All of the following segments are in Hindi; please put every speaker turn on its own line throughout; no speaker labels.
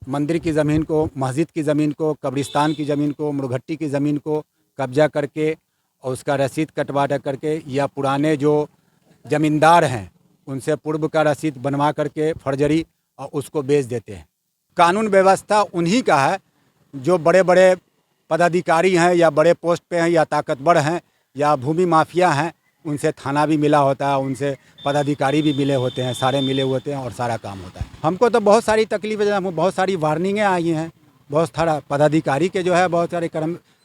मंदिर की ज़मीन को, मस्जिद की ज़मीन को, कब्रिस्तान की ज़मीन को, मुर्घट्टी की ज़मीन को कब्जा करके और उसका रसीद कटवा करके, या पुराने जो ज़मींदार हैं उनसे पूर्व का रसीद बनवा करके फर्जरी और उसको बेच देते हैं। कानून व्यवस्था उन्हीं का है जो बड़े बड़े पदाधिकारी हैं या बड़े पोस्ट पे हैं या ताकतवर हैं या भूमि माफिया हैं, उनसे थाना भी मिला होता है, उनसे पदाधिकारी भी मिले होते हैं, सारे मिले होते हैं और सारा काम होता है। हमको तो बहुत सारी तकलीफ़ें, बहुत सारी वार्निंगें आई हैं, बहुत सारा पदाधिकारी के जो है, बहुत सारे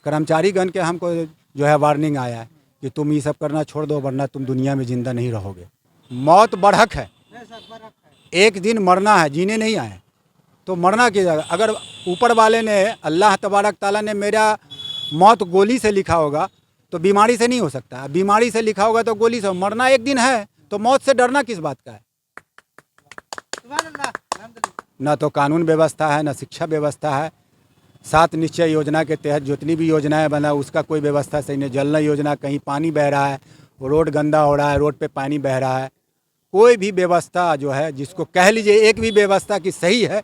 कर्मचारीगण के हमको जो है वार्निंग आया है कि तुम ये सब करना छोड़ दो वरना तुम दुनिया में ज़िंदा नहीं रहोगे। मौत बरहक है, एक दिन मरना है, जीने नहीं आए तो मरना की जगह, अगर ऊपर वाले ने, अल्लाह तबारक ताला ने मेरा मौत गोली से लिखा होगा तो बीमारी से नहीं हो सकता, बीमारी से लिखा होगा तो गोली से, मरना एक दिन है तो मौत से डरना किस बात का है। न तो कानून व्यवस्था है, न शिक्षा व्यवस्था है। 7 निश्चय योजना के तहत जितनी भी योजनाएं बना उसका कोई व्यवस्था सही नहीं। जल योजना, कहीं पानी बह रहा है, रोड गंदा हो रहा है, रोड पे पानी बह रहा है। कोई भी व्यवस्था जो है, जिसको कह लीजिए एक भी व्यवस्था की सही है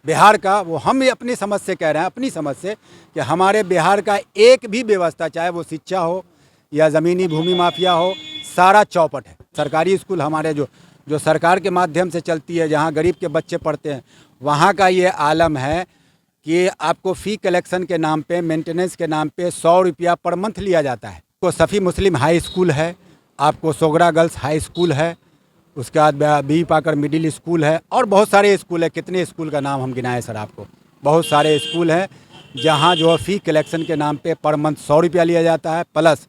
बिहार का, वो हम अपनी समझ से कह रहे हैं, अपनी समझ से, कि हमारे बिहार का एक भी व्यवस्था, चाहे वो शिक्षा हो या ज़मीनी भूमि माफिया हो, सारा चौपट है। सरकारी स्कूल हमारे जो सरकार के माध्यम से चलती है, जहाँ गरीब के बच्चे पढ़ते हैं, वहाँ का ये आलम है कि आपको फ़ी कलेक्शन के नाम पे, मेंटेनेंस के नाम पे 100 रुपया पर मंथ लिया जाता है। तो सफ़ी मुस्लिम हाई स्कूल है, आपको सोगरा गर्ल्स हाई स्कूल है, उसके बाद बी पाकर मिडिल स्कूल है और बहुत सारे स्कूल है। कितने स्कूल का नाम हम गिनाएं सर आपको, बहुत सारे स्कूल हैं जहां जो फ़ी कलेक्शन के नाम पे पर मंथ 100 रुपया लिया जाता है। प्लस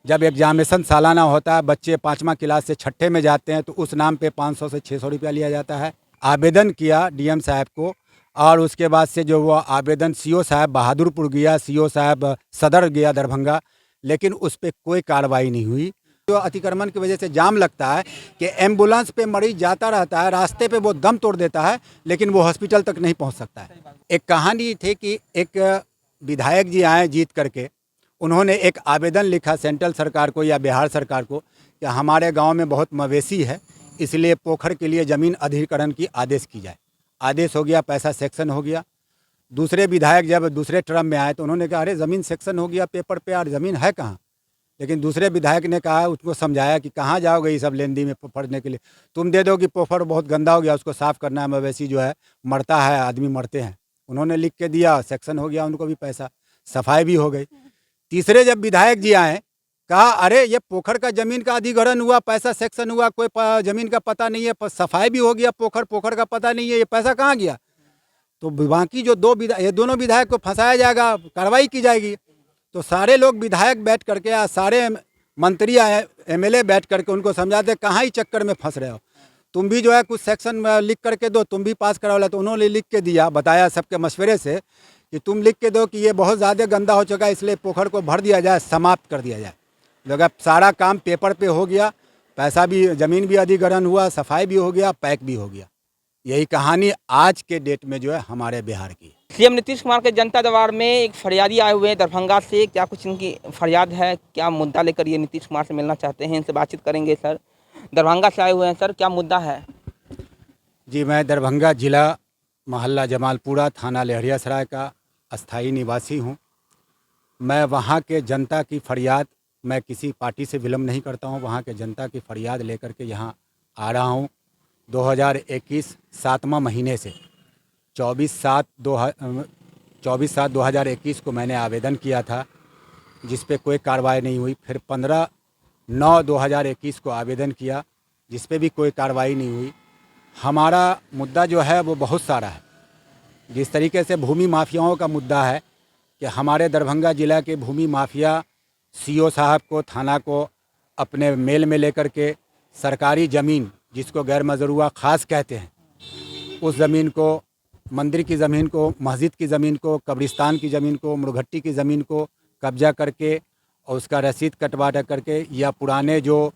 जब एग्जामिनेशन सालाना होता है, बच्चे 5वां क्लास से 6ठे में जाते हैं तो उस नाम पे 500 से 600 रुपया लिया जाता है। आवेदन किया डीएम साहब को और उसके बाद से जो वो आवेदन सीओ साहब बहादुरपुर गया, सीओ साहब सदर गया दरभंगा, लेकिन उस पर कोई कार्रवाई नहीं हुई। जो अतिक्रमण की वजह से जाम लगता है कि एम्बुलेंस पे मरीज जाता रहता है, रास्ते पे वो दम तोड़ देता है लेकिन वो हॉस्पिटल तक नहीं पहुंच सकता है। एक कहानी थी कि एक विधायक जी आए जीत करके, उन्होंने एक आवेदन लिखा सेंट्रल सरकार को या बिहार सरकार को कि हमारे गांव में बहुत मवेशी है, इसलिए पोखर के लिए ज़मीन अधिग्रहण की आदेश की जाए। आदेश हो गया, पैसा सेक्शन हो गया। दूसरे विधायक जब दूसरे टर्म में आए तो उन्होंने कहा अरे ज़मीन सेक्शन हो गया पेपर पे, यार ज़मीन है कहाँ। लेकिन दूसरे विधायक ने कहा, उसको समझाया कि कहाँ जाओगे ये सब लेंदी में पढ़ने के लिए, तुम दे दो कि पोखर बहुत गंदा हो गया, उसको साफ़ करना है, मवेशी जो है मरता है, आदमी मरते हैं। उन्होंने लिख के दिया, सेक्शन हो गया, उनको भी पैसा, सफाई भी हो गई। तीसरे जब विधायक जी आए, कहा अरे ये पोखर का ज़मीन का अधिग्रहण हुआ, पैसा सेक्शन हुआ, कोई ज़मीन का पता नहीं है, सफाई भी हो गया, पोखर का पता नहीं है, ये पैसा कहाँ गया। तो बाकी जो ये दोनों विधायक को फंसाया जाएगा, कार्रवाई की जाएगी। तो सारे लोग विधायक बैठ करके या सारे मंत्री एमएलए बैठ करके उनको समझाते कहाँ ही चक्कर में फंस रहे हो, तुम भी जो है कुछ सेक्शन में लिख करके दो, तुम भी पास कराओ। तो उन्होंने लिख के दिया, बताया सबके मशवरे से कि तुम लिख के दो कि ये बहुत ज़्यादा गंदा हो चुका है, इसलिए पोखर को भर दिया जाए, समाप्त कर दिया जाए। लगा सारा काम पेपर पे हो गया, पैसा भी, ज़मीन भी अधिग्रहण हुआ, सफाई भी हो गया, पैक भी हो गया। यही कहानी आज के डेट में जो है हमारे बिहार की।
सीएम नीतीश कुमार के जनता दरबार में एक फरियादी आए हुए हैं दरभंगा से। क्या कुछ इनकी फरियाद है, क्या मुद्दा लेकर ये नीतीश कुमार से मिलना चाहते हैं, इनसे बातचीत करेंगे। सर दरभंगा से आए हुए हैं, सर क्या मुद्दा है।
जी, मैं दरभंगा जिला मोहल्ला जमालपुरा थाना लहरियासराय का अस्थाई निवासी हूँ। मैं वहाँ के जनता की फरियाद, मैं किसी पार्टी से विलम्ब नहीं करता हूँ, वहाँ के जनता की फरियाद लेकर के यहाँ आ रहा हूँ। 2021 7वां महीने से 24/7/2021 को मैंने आवेदन किया था, जिस पे कोई कार्रवाई नहीं हुई। फिर 15/9/2021 को आवेदन किया, जिस पे भी कोई कार्रवाई नहीं हुई। हमारा मुद्दा जो है वो बहुत सारा है। जिस तरीके से भूमि माफियाओं का मुद्दा है कि हमारे दरभंगा ज़िला के भूमि माफिया सीओ साहब को, थाना को अपने मेल में लेकर के सरकारी ज़मीन, जिसको गैर मजरूआ ख़ास कहते हैं, उस ज़मीन को, मंदिर की ज़मीन को, मस्जिद की ज़मीन को, कब्रिस्तान की ज़मीन को, मुर्घट्टी की ज़मीन को कब्जा करके और उसका रसीद कटवा करके, या पुराने जो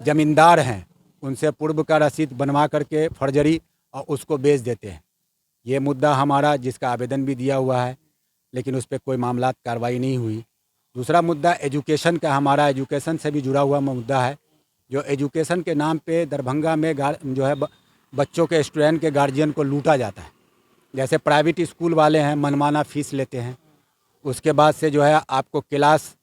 ज़मींदार हैं उनसे पूर्व का रसीद बनवा करके फर्जरी और उसको बेच देते हैं। ये मुद्दा हमारा, जिसका आवेदन भी दिया हुआ है, लेकिन उस पर कोई मामला कार्रवाई नहीं हुई। दूसरा मुद्दा एजुकेशन का, हमारा एजुकेशन से भी जुड़ा हुआ मुद्दा है। जो एजुकेशन के नाम पे दरभंगा में जो है बच्चों के, स्टूडेंट के गार्जियन को लूटा जाता है। जैसे प्राइवेट स्कूल वाले हैं मनमाना फीस लेते हैं। उसके बाद से जो है आपको क्लास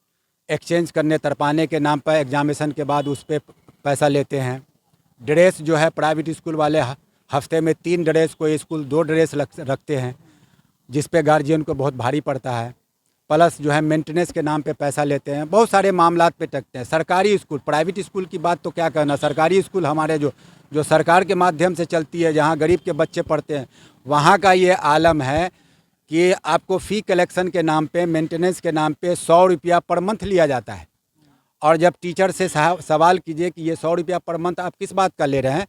एक्सचेंज करने तरपाने के नाम पर एग्जामिनेशन के बाद उस पर पैसा लेते हैं। ड्रेस जो है प्राइवेट स्कूल वाले हफ्ते में 3 ड्रेस, कोई स्कूल 2 ड्रेस रखते हैं, जिस पे गार्जियन को बहुत भारी पड़ता है। प्लस जो है मेंटेनेंस के नाम पे पैसा लेते हैं। बहुत सारे मामलात पे टकते हैं। सरकारी स्कूल, प्राइवेट स्कूल की बात तो क्या कहना, सरकारी स्कूल हमारे जो सरकार के माध्यम से चलती है, जहाँ गरीब के बच्चे पढ़ते हैं, वहाँ का ये आलम है कि आपको फ़ी कलेक्शन के नाम पे, मेंटेनेंस के नाम पे 100 रुपया पर मंथ लिया जाता है। और जब टीचर से सवाल कीजिए कि ये 100 रुपया पर मंथ आप किस बात का ले रहे हैं,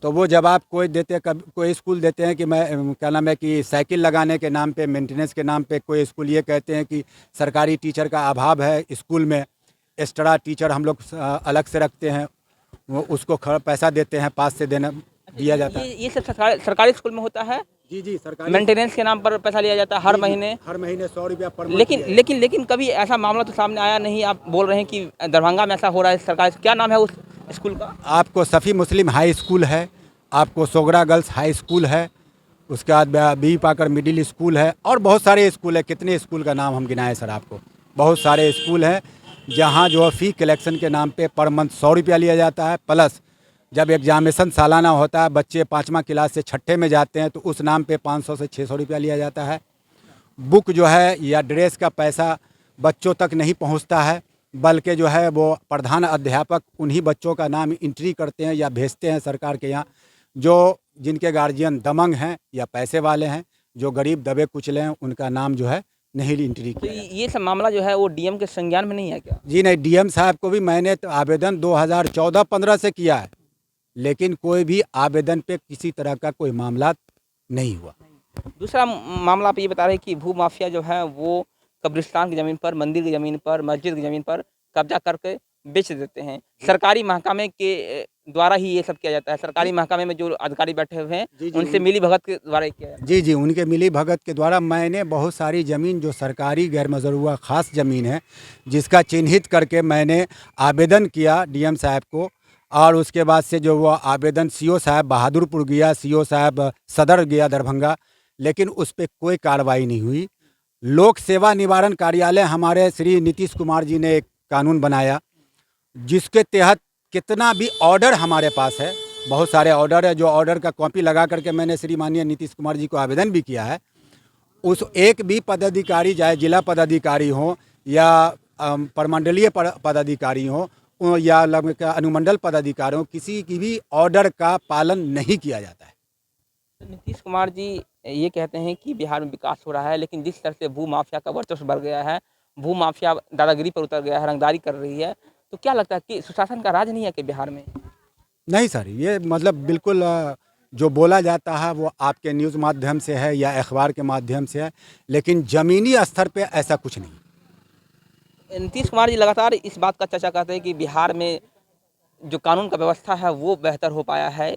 तो वो जवाब कोई स्कूल देते हैं कि मैं क्या नाम है कि साइकिल लगाने के नाम पे, मेंटेनेंस के नाम पे। कोई स्कूल ये कहते हैं कि सरकारी टीचर का अभाव है स्कूल में, एक्स्ट्रा टीचर हम लोग अलग से रखते हैं, वो उसको पैसा देते हैं, पास से दिया जाता है।
ये सब सरकारी स्कूल में होता है।
जी सरकारी
मेंटेनेंस के नाम पर पैसा लिया जाता है हर महीने।
100 रुपया पर मंथ
लेकिन
लिया जाता है।
लेकिन कभी ऐसा मामला तो सामने आया नहीं। आप बोल रहे हैं कि दरभंगा में ऐसा हो रहा है। सरकार, क्या नाम है उस स्कूल का?
आपको सफ़ी मुस्लिम हाई स्कूल है, आपको सोगरा गर्ल्स हाई स्कूल है, उसके बाद बी पाकर मिडिल स्कूल है, और बहुत सारे स्कूल है। कितने स्कूल का नाम हम गिनाएं सर आपको? बहुत सारे स्कूल हैं जहां जो फ़ी कलेक्शन के नाम पे पर मंथ 100 रुपया लिया जाता है। प्लस जब एग्जामिनेशन सालाना होता है, बच्चे 5वां क्लास से 6ठे में जाते हैं, तो उस नाम पे 500 से 600 रुपया लिया जाता है। बुक जो है या ड्रेस का पैसा बच्चों तक नहीं पहुंचता है, बल्कि जो है वो प्रधान अध्यापक उन्हीं बच्चों का नाम एंट्री करते हैं या भेजते हैं सरकार के यहाँ। जो जिनके गार्जियन दमंग हैं या पैसे वाले हैं, जो गरीब दबे कुचले हैं, उनका नाम जो है नहीं एंट्री
तो
किया।
ये सब मामला जो है वो डीएम के संज्ञान में नहीं है क्या?
जी नहीं, डीएम साहब को भी मैंने तो आवेदन 2014-15 से किया है, लेकिन कोई भी आवेदन पे किसी तरह का कोई मामला नहीं हुआ।
दूसरा मामला आप ये बता रहे हैं कि भू माफिया जो है वो कब्रिस्तान की ज़मीन पर, मंदिर की ज़मीन पर, मस्जिद की ज़मीन पर कब्जा करके बेच देते हैं। सरकारी महकमे के द्वारा ही ये सब किया जाता है। सरकारी महकमे में जो अधिकारी बैठे हुए हैं,
जी, जी,
उनसे मिली भगत के द्वारा ही किया जाता है।
जी उनके मिली भगत के द्वारा मैंने बहुत सारी ज़मीन जो सरकारी गैर मजरूआ ख़ास ज़मीन है, जिसका चिन्हित करके मैंने आवेदन किया डीएम साहब को। और उसके बाद से जो वो आवेदन सीओ साहब बहादुरपुर गया, सीओ साहब सदर गया दरभंगा, लेकिन उस पर कोई कार्रवाई नहीं हुई। लोक सेवा निवारण कार्यालय हमारे श्री नीतीश कुमार जी ने एक कानून बनाया, जिसके तहत कितना भी ऑर्डर हमारे पास है, बहुत सारे ऑर्डर है, जो ऑर्डर का कॉपी लगा करके मैंने श्री माननीय नीतीश कुमार जी को आवेदन भी किया है। उस एक भी पदाधिकारी, चाहे जिला पदाधिकारी हो या प्रमंडलीय पदाधिकारी हो या अनुमंडल पदाधिकारी हो, किसी की भी ऑर्डर का पालन नहीं किया जाता है।
नीतीश कुमार जी ये कहते हैं कि बिहार में विकास हो रहा है, लेकिन जिस तरह से भू माफिया का वर्चस्व बढ़ गया है, भू माफिया दादागिरी पर उतर गया है, रंगदारी कर रही है, तो क्या लगता है कि सुशासन का राज नहीं है कि बिहार में?
नहीं सर, ये मतलब बिल्कुल जो बोला जाता है वो आपके न्यूज़ माध्यम से है या अखबार के माध्यम से है, लेकिन ज़मीनी स्तर पे ऐसा कुछ नहीं।
नीतीश कुमार जी लगातार इस बात का चर्चा करते हैं कि बिहार में जो कानून का व्यवस्था है वो बेहतर हो पाया है,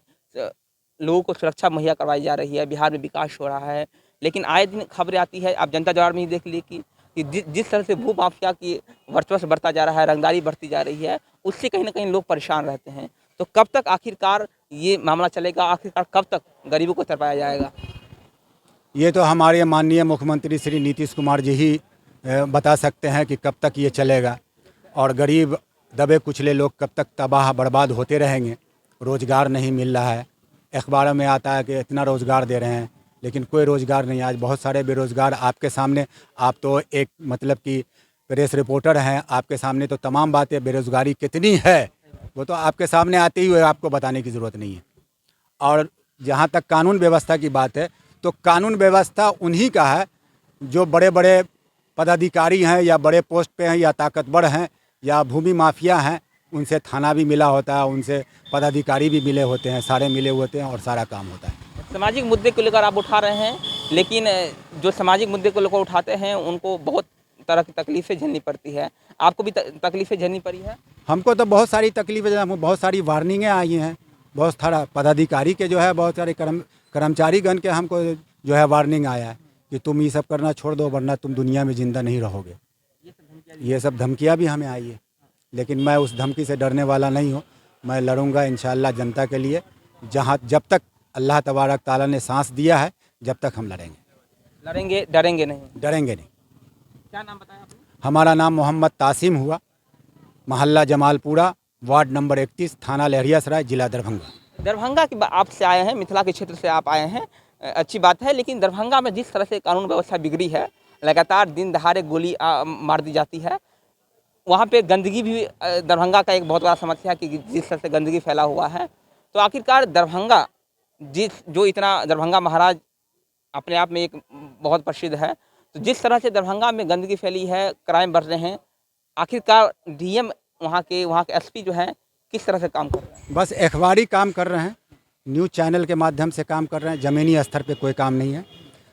लोगों को सुरक्षा मुहैया करवाई जा रही है, बिहार में विकास हो रहा है। लेकिन आए दिन खबरें आती है, आप जनता दरबार में ही देख लीजिए कि जिस तरह से भू माफिया की वर्चस्व बढ़ता जा रहा है, रंगदारी बढ़ती जा रही है, उससे कहीं ना कहीं लोग परेशान रहते हैं। तो कब तक आखिरकार ये मामला चलेगा? आखिरकार कब तक गरीबों को तरपाया जाएगा?
ये तो हमारे माननीय मुख्यमंत्री श्री नीतीश कुमार जी ही बता सकते हैं कि कब तक ये चलेगा, और गरीब दबे कुचले लोग कब तक तबाह बर्बाद होते रहेंगे। रोज़गार नहीं मिल रहा है, अखबारों में आता है कि इतना रोज़गार दे रहे हैं, लेकिन कोई रोज़गार नहीं। आज बहुत सारे बेरोज़गार आपके सामने, आप तो एक मतलब कि प्रेस रिपोर्टर हैं, आपके सामने तो तमाम बातें, बेरोज़गारी कितनी है वो तो आपके सामने आते ही हुए, आपको बताने की ज़रूरत नहीं है। और जहाँ तक कानून व्यवस्था की बात है, तो कानून व्यवस्था उन्हीं का है जो बड़े बड़े पदाधिकारी हैं या बड़े पोस्ट पे हैं या ताकतवर हैं या भूमि माफिया हैं, उनसे थाना भी मिला होता है, उनसे पदाधिकारी भी मिले होते हैं, सारे मिले होते हैं और सारा काम होता है।
सामाजिक मुद्दे को लेकर आप उठा रहे हैं, लेकिन जो सामाजिक मुद्दे को लेकर उठाते हैं उनको बहुत तरह की तकलीफ़ें झेलनी पड़ती है। आपको भी तकलीफ़ें झेलनी पड़ी है?
हमको तो बहुत सारी तकलीफ़ें, बहुत सारी वार्निंगें आई हैं, बहुत सारा पदाधिकारी के जो है, बहुत सारे कर्मचारीगण के हमको जो है वार्निंग आया है कि तुम ये सब करना छोड़ दो, वरना तुम दुनिया में ज़िंदा नहीं रहोगे। ये सब धमकियाँ भी हमें आई है, लेकिन मैं उस धमकी से डरने वाला नहीं हूँ। मैं लड़ूंगा इंशाअल्लाह जनता के लिए। जब तक अल्लाह तबारक ताला ने सांस दिया है, जब तक हम लड़ेंगे।
लड़ेंगे, डरेंगे नहीं।
डरेंगे नहीं।
क्या नाम बताया आपने?
हमारा नाम मोहम्मद तासिम हुआ, मोहल्ला जमालपुरा, वार्ड नंबर 31, थाना लहरियासराय, जिला दरभंगा।
दरभंगा की आपसे आए हैं, मिथिला के क्षेत्र से आप आए हैं, अच्छी बात है। लेकिन दरभंगा में जिस तरह से कानून व्यवस्था बिगड़ी है, लगातार दिन दहाड़े गोली मार दी जाती है, वहाँ पे गंदगी भी दरभंगा का एक बहुत बड़ा समस्या है कि जिस तरह से गंदगी फैला हुआ है। तो आखिरकार दरभंगा जो इतना दरभंगा महाराज अपने आप में एक बहुत प्रसिद्ध है, तो जिस तरह से दरभंगा में गंदगी फैली है, क्राइम बढ़ रहे हैं, आखिरकार डीएम वहाँ के एसपी जो हैं किस तरह से काम कर रहे हैं?
बस अखबारी काम कर रहे हैं, न्यूज़ चैनल के माध्यम से काम कर रहे हैं, ज़मीनी स्तर पे कोई काम नहीं है।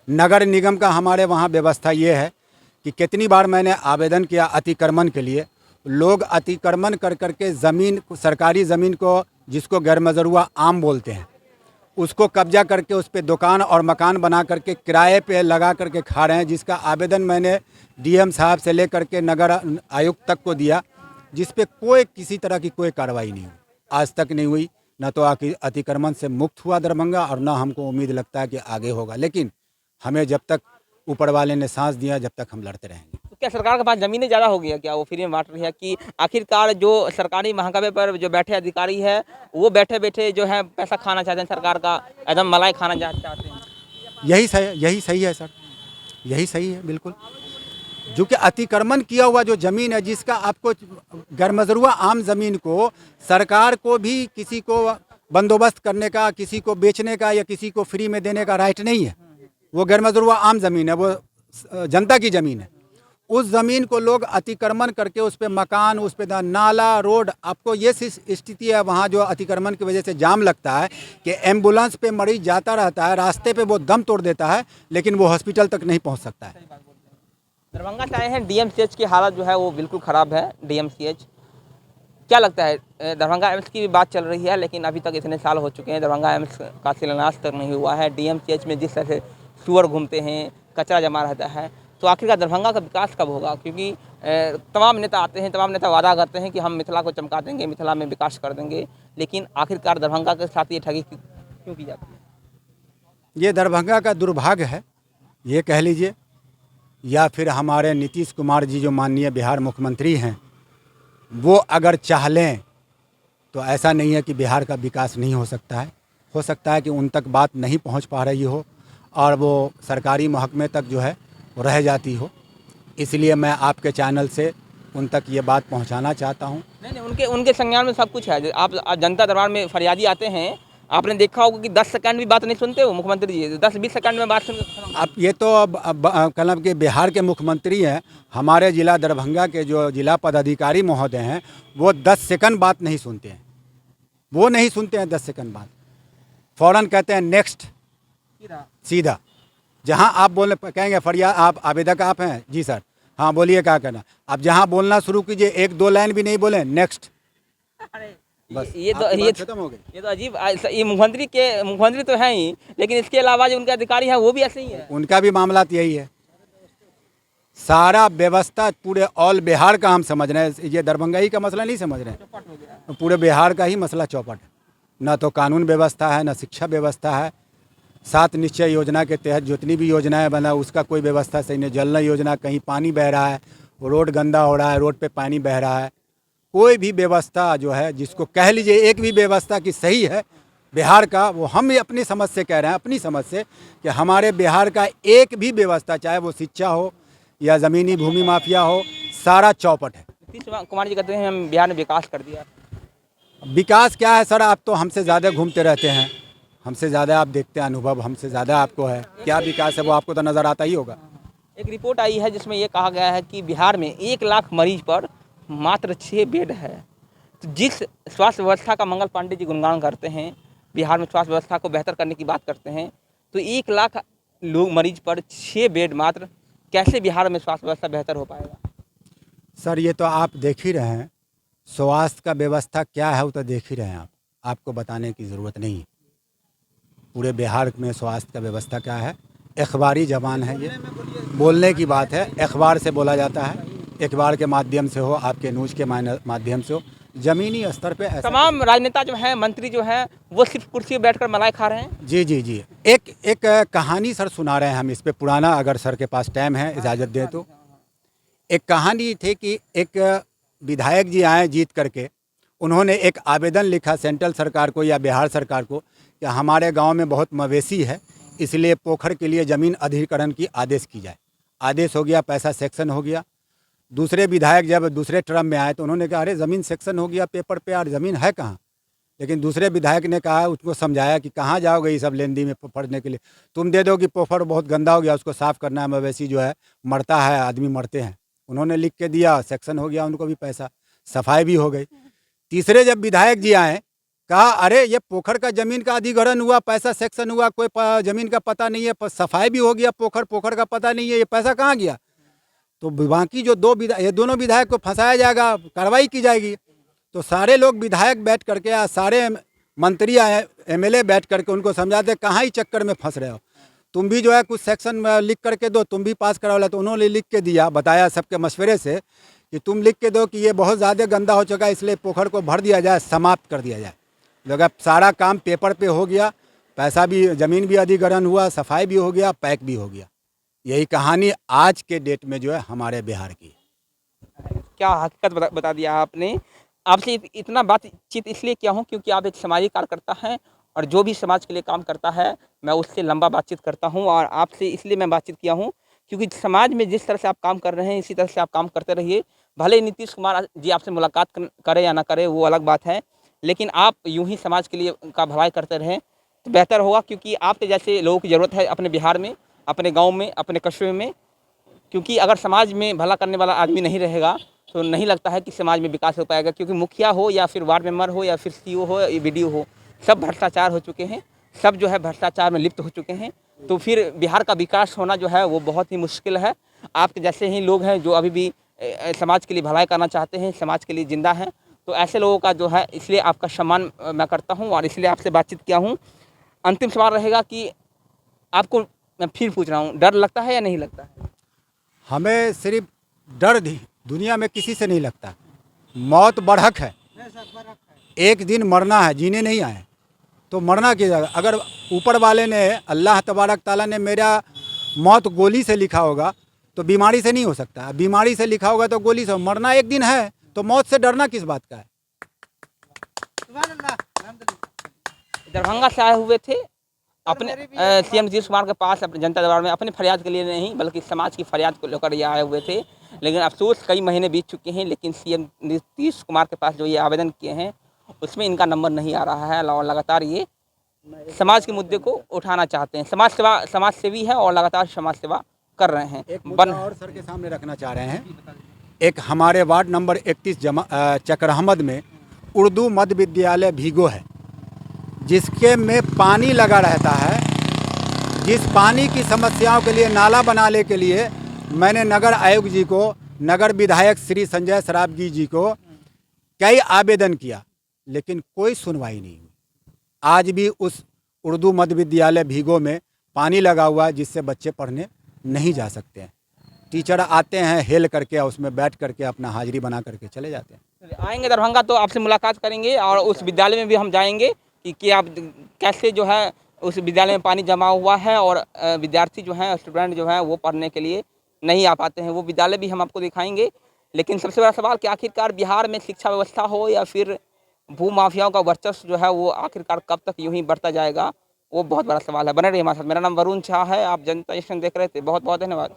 नगर निगम का हमारे वहाँ व्यवस्था ये है कि कितनी बार मैंने आवेदन किया अतिक्रमण के लिए, लोग अतिक्रमण कर करके ज़मीन, सरकारी ज़मीन को, जिसको गैरमजरूआ आम बोलते हैं, उसको कब्जा करके उस पर दुकान और मकान बना करके किराए पे लगा करके खा रहे हैं, जिसका आवेदन मैंने डीएम साहब से लेकर के नगर आयुक्त तक को दिया, जिस पे कोई किसी तरह की कोई कार्रवाई नहीं हुई, आज तक नहीं हुई। न तो अतिक्रमण से मुक्त हुआ दरभंगा, और न हमको उम्मीद लगता है कि आगे होगा। लेकिन हमें जब तक ऊपर वाले ने सांस दिया, जब तक हम लड़ते रहेंगे।
तो क्या सरकार के पास ज़मीनें ज़्यादा हो गई है क्या? वो फ्री में बांट रही है कि आखिरकार जो सरकारी महाकवे पर जो बैठे अधिकारी है, वो बैठे बैठे जो है पैसा खाना चाहते हैं, सरकार का एकदम मलाई खाना चाहते हैं?
यही सही है सर, यही सही है बिल्कुल। जो कि अतिक्रमण किया हुआ जो ज़मीन है, जिसका आपको गैरमजरूआ आम ज़मीन को सरकार को भी किसी को बंदोबस्त करने का, किसी को बेचने का या किसी को फ्री में देने का राइट नहीं है। वो गैरमजरूआ आम ज़मीन है, वो जनता की ज़मीन है। उस ज़मीन को लोग अतिक्रमण करके उस पर मकान, उस पर नाला, रोड, आपको ये स्थिति है वहाँ जो अतिक्रमण की वजह से जाम लगता है कि एम्बुलेंस पे मरीज जाता रहता है, रास्ते पे वो दम तोड़ देता है, लेकिन वो हॉस्पिटल तक नहीं पहुँच सकता है।
दरभंगा से आए हैं, डीएमसीएच की हालत जो है वो बिल्कुल ख़राब है। डीएमसीएच क्या लगता है? दरभंगा एम्स की भी बात चल रही है, लेकिन अभी तक इतने साल हो चुके हैं, दरभंगा एम्स का शिलान्यास तक नहीं हुआ है। डीएमसीएच में जिस तरह से सूअर घूमते हैं, कचरा जमा रहता है, तो आखिरकार दरभंगा का विकास कब होगा? क्योंकि तमाम नेता आते हैं, तमाम नेता वादा करते हैं कि हम मिथिला को चमका देंगे, मिथिला में विकास कर देंगे, लेकिन आखिरकार दरभंगा के साथ ये ठगी क्यों की जाती है?
ये दरभंगा का दुर्भाग्य है, ये कह लीजिए, या फिर हमारे नीतीश कुमार जी जो माननीय बिहार मुख्यमंत्री हैं, वो अगर चाह लें तो ऐसा नहीं है कि बिहार का विकास नहीं हो सकता है। हो सकता है कि उन तक बात नहीं पहुंच पा रही हो और वो सरकारी महकमे तक जो है वो रह जाती हो, इसलिए मैं आपके चैनल से उन तक ये बात पहुंचाना चाहता हूं।
नहीं, उनके संज्ञान में सब कुछ है। आप जनता दरबार में फरियादी आते हैं, आपने देखा होगा कि 10 सेकंड भी बात नहीं सुनते हो मुख्यमंत्री जी, 10-20 सेकंड में बात सुन।
अब ये तो कलम के बिहार के मुख्यमंत्री हैं, हमारे ज़िला दरभंगा के जो जिला पदाधिकारी महोदय हैं, वो 10 सेकंड बात नहीं सुनते हैं, वो नहीं सुनते हैं 10 सेकंड बात, फ़ौरन कहते हैं नेक्स्ट, सीधा। जहां आप बोलने कहेंगे फरियाद, आप आवेदक आप हैं जी सर, हाँ बोलिए क्या करना, अब जहां बोलना शुरू कीजिए 1-2 लाइन भी नहीं बोले, नेक्स्ट, बस
ये
खत्म हो गई।
ये तो अजीब, ये मुख्यमंत्री तो हैं ही, लेकिन इसके अलावा जो उनके अधिकारी हैं वो भी ऐसे ही है।
उनका भी मामला यही है। सारा व्यवस्था पूरे ऑल बिहार का हम समझ रहे हैं, ये दरभंगा ही का मसला नहीं समझ रहे हैं, पूरे बिहार का ही मसला चौपट है। ना तो कानून व्यवस्था है, ना शिक्षा व्यवस्था है। 7 निश्चय योजना के तहत जितनी भी योजनाएं बना, उसका कोई व्यवस्था सही नहीं। जल योजना, कहीं पानी बह रहा है, रोड गंदा हो रहा है, रोड पे पानी बह रहा है। कोई भी व्यवस्था जो है, जिसको कह लीजिए एक भी व्यवस्था की सही है बिहार का, वो हम अपनी समझ से कह रहे हैं, अपनी समझ से, कि हमारे बिहार का एक भी व्यवस्था, चाहे वो शिक्षा हो या ज़मीनी भूमि माफिया हो, सारा चौपट है।
नीतीश कुमार जी कहते हैं हम बिहार में विकास कर दिया।
विकास क्या है सर, आप तो हमसे ज़्यादा घूमते रहते हैं, हमसे ज़्यादा आप देखते हैं, अनुभव हमसे ज़्यादा आपको है। क्या विकास है वो आपको तो नज़र आता ही होगा।
एक रिपोर्ट आई है जिसमें ये कहा गया है कि बिहार में 1 लाख मरीज पर मात्र 6 बेड है। तो जिस स्वास्थ्य व्यवस्था का मंगल पांडे जी गुणगान करते हैं, बिहार में स्वास्थ्य व्यवस्था को बेहतर करने की बात करते हैं, तो 1 लाख लोग मरीज पर 6 बेड मात्र, कैसे बिहार में स्वास्थ्य व्यवस्था बेहतर हो पाएगा?
सर ये तो आप देख ही रहे हैं, स्वास्थ्य का व्यवस्था क्या है वो तो देख ही रहे हैं आप, आपको बताने की ज़रूरत नहीं है। पूरे बिहार में स्वास्थ्य का व्यवस्था क्या है, अखबारी ज़बान है, ये बोलने की बात है, अखबार से बोला जाता है, अखबार के माध्यम से हो, आपके न्यूज़ के माध्यम से हो, ज़मीनी स्तर पे ऐसा
तमाम राजनेता जो हैं, मंत्री जो हैं, वो सिर्फ कुर्सी पे बैठकर मलाई खा रहे हैं।
जी जी जी। एक कहानी सर सुना रहे हैं हम इस पे पुराना, अगर सर के पास टाइम है इजाज़त दें तो। एक कहानी थी कि एक विधायक जी आए जीत करके, उन्होंने एक आवेदन लिखा सेंट्रल सरकार को या बिहार सरकार को कि हमारे गांव में बहुत मवेशी है, इसलिए पोखर के लिए ज़मीन अधिग्रहण की आदेश की जाए। आदेश हो गया, पैसा सेक्शन हो गया। दूसरे विधायक जब दूसरे टर्म में आए तो उन्होंने कहा अरे ज़मीन सेक्शन हो गया पेपर पे, यार ज़मीन है कहाँ। लेकिन दूसरे विधायक ने कहा, उसको समझाया कि कहाँ जाओगे ये सब लेंदी में पढ़ने के लिए, तुम दे दो कि पोखर बहुत गंदा हो गया, उसको साफ़ करना है, मवेशी जो है मरता है, आदमी मरते हैं। उन्होंने लिख के दिया, सेक्शन हो गया, उनको भी पैसा, सफाई भी हो गई। तीसरे जब विधायक जी आए, कहा अरे ये पोखर का ज़मीन का अधिग्रहण हुआ, पैसा सेक्शन हुआ, कोई ज़मीन का पता नहीं है, सफाई भी हो गया, पोखर का पता नहीं है, ये पैसा कहाँ गया। तो बाकी जो ये दोनों विधायक को फंसाया जाएगा, कार्रवाई की जाएगी। तो सारे लोग विधायक बैठ करके या सारे मंत्री आए, एमएलए बैठ करके उनको समझाते कहाँ ही चक्कर में फंस रहे हो, तुम भी जो है कुछ सेक्शन में लिख करके दो, तुम भी पास कराओ। तो उन्होंने लिख के दिया, बताया सबके मशवरे से कि तुम लिख के दो कि ये बहुत ज़्यादा गंदा हो चुका है, इसलिए पोखर को भर दिया जाए, समाप्त कर दिया जाए। लगा सारा काम पेपर पे हो गया, पैसा भी, ज़मीन भी अधिग्रहण हुआ, सफाई भी हो गया, पैक भी हो गया। यही कहानी आज के डेट में जो है हमारे बिहार की।
क्या हकीकत बता दिया आपने। आपसे इतना बातचीत इसलिए किया हूँ क्योंकि आप एक सामाजिक कार्यकर्ता हैं और जो भी समाज के लिए काम करता है मैं उससे लंबा बातचीत करता हूँ। और आपसे इसलिए मैं बातचीत किया हूँ क्योंकि समाज में जिस तरह से आप काम कर रहे हैं इसी तरह से आप काम करते रहिए। भले ही नीतीश कुमार जी आपसे मुलाकात करे या ना करे वो अलग बात है, लेकिन आप यूं ही समाज के लिए का भलाई करते रहें तो बेहतर होगा, क्योंकि आपके जैसे लोगों की ज़रूरत है अपने बिहार में, अपने गाँव में, अपने कस्बे में। क्योंकि अगर समाज में भला करने वाला आदमी नहीं रहेगा तो नहीं लगता है कि समाज में विकास हो पाएगा। क्योंकि मुखिया हो या फिर वार्ड मेंबर हो या फिर सीईओ हो या बीडीओ हो, सब भ्रष्टाचार हो चुके हैं, सब जो है भ्रष्टाचार में लिप्त हो चुके हैं। तो फिर बिहार का विकास होना जो है वो बहुत ही मुश्किल है। आपके जैसे ही लोग हैं जो अभी भी समाज के लिए भलाई करना चाहते हैं, समाज के लिए जिंदा हैं, तो ऐसे लोगों का जो है इसलिए आपका सम्मान मैं करता हूँ और इसलिए आपसे बातचीत किया हूँ। अंतिम सवाल रहेगा कि आपको, मैं फिर पूछ रहा हूँ, डर लगता है या नहीं लगता है?
हमें सिर्फ डर दुनिया में किसी से नहीं लगता। मौत बड़हक है, एक दिन मरना है, जीने नहीं आए तो मरना की जगह, अगर ऊपर वाले ने, अल्लाह तबारक ताला ने मेरा मौत गोली से लिखा होगा तो बीमारी से नहीं हो सकता, बीमारी से लिखा होगा तो गोली से, मरना एक दिन है तो मौत से डरना किस बात का है।
दरभंगा से आए हुए थे अपने सीएम नीतीश कुमार के पास, अपने जनता दरबार में, अपनी फरियाद के लिए नहीं बल्कि समाज की फरियाद को लेकर ये आए हुए थे। लेकिन अफसोस कई महीने बीत चुके हैं, लेकिन सीएम नीतीश कुमार के पास जो ये आवेदन किए हैं उसमें इनका नंबर नहीं आ रहा है और लगातार ये समाज के मुद्दे को उठाना चाहते हैं। समाज सेवी है और लगातार समाज सेवा कर रहे हैं।
एक मुद्दा और सर के सामने रखना चाह रहे हैं। एक हमारे वार्ड नंबर 31 चकर अहमद में उर्दू मध्य विद्यालय भीगो है, जिसके में पानी लगा रहता है। जिस पानी की समस्याओं के लिए, नाला बनाने के लिए मैंने नगर आयुक्त जी को, नगर विधायक श्री संजय सरावगी जी को कई आवेदन किया, लेकिन कोई सुनवाई नहीं हुई। आज भी उस उर्दू मध्य विद्यालय भीगो में पानी लगा हुआ है, जिससे बच्चे पढ़ने नहीं जा सकते हैं। टीचर आते हैं हेल करके, उसमें बैठ करके अपना हाजिरी बना करके चले जाते हैं।
आएंगे दरभंगा तो आपसे मुलाकात करेंगे और उस विद्यालय में भी हम जाएंगे कि आप कैसे जो है उस विद्यालय में पानी जमा हुआ है और विद्यार्थी जो हैं, स्टूडेंट जो हैं वो पढ़ने के लिए नहीं आ पाते हैं। वो विद्यालय भी हम आपको दिखाएंगे। लेकिन सबसे बड़ा सवाल कि आखिरकार बिहार में शिक्षा व्यवस्था हो या फिर भू माफियाओं का वर्चस्व जो है वो आखिरकार कब तक यूं ही बढ़ता जाएगा, वो बहुत बड़ा सवाल है। बने रहिए हमारे साथ। मेरा नाम वरुण झा है, आप जनता जंक्शन देख रहे थे। बहुत बहुत धन्यवाद।